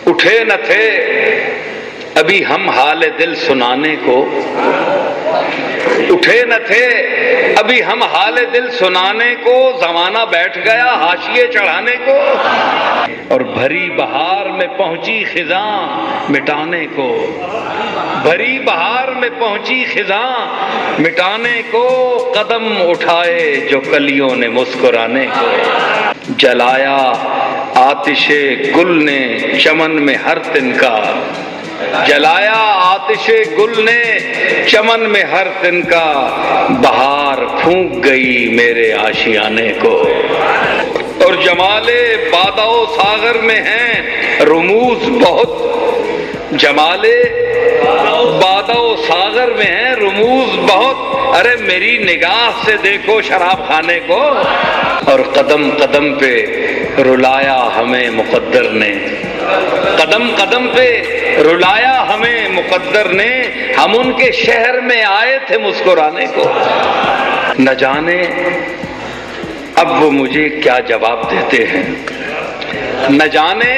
اٹھے نہ تھے ابھی ہم حال دل سنانے کو، اٹھے نہ تھے ابھی ہم حال دل سنانے کو، زمانہ بیٹھ گیا حاشیے چڑھانے کو، اور بھری بہار میں پہنچی خزاں مٹانے کو، بھری بہار میں پہنچی خزاں مٹانے کو، قدم اٹھائے جو کلیوں نے مسکرانے کو، جلایا آتش گل نے چمن میں ہر تنکا، جلایا آتش گل نے چمن میں ہر تنکا، بہار پھونک گئی میرے آشیانے کو، اور جمال بادہ و ساغر میں ہیں رموز بہت، جمال بادہ و ساغر میں ہیں رموز بہت، ارے میری نگاہ سے دیکھو شراب خانے کو، اور قدم قدم پہ رلایا ہمیں مقدر نے، قدم قدم پہ رلایا ہمیں مقدر نے، ہم ان کے شہر میں آئے تھے مسکرانے کو، نہ جانے اب وہ مجھے کیا جواب دیتے ہیں، نہ جانے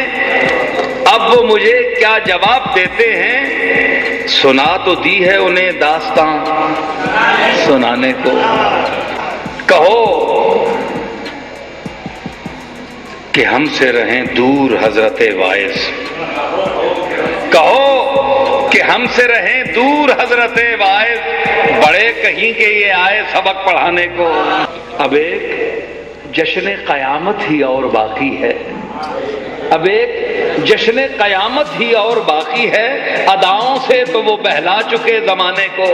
اب وہ مجھے کیا جواب دیتے ہیں، سنا تو دی ہے انہیں داستاں سنانے کو، کہو کہ ہم سے رہیں دور حضرت واعظ، کہو کہ ہم سے رہیں دور حضرت واعظ، بڑے کہیں کہ یہ آئے سبق پڑھانے کو، اب ایک جشن قیامت ہی اور باقی ہے، اب ایک جشن قیامت ہی اور باقی ہے، اداؤں سے تو وہ بہلا چکے زمانے کو،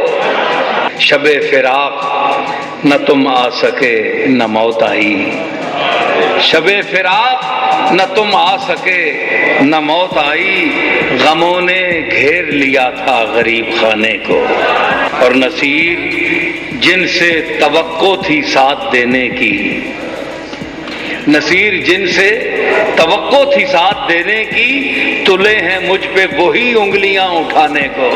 شب فراق نہ تم آ سکے نہ موت آئی، شب فراق نہ تم آ سکے نہ موت آئی، غموں نے گھیر لیا تھا غریب خانے کو، اور نصیر جن سے توقع تھی ساتھ دینے کی، نصیر جن سے توقع تھی ساتھ دینے کی، تلے ہیں مجھ پہ وہی انگلیاں اٹھانے کو،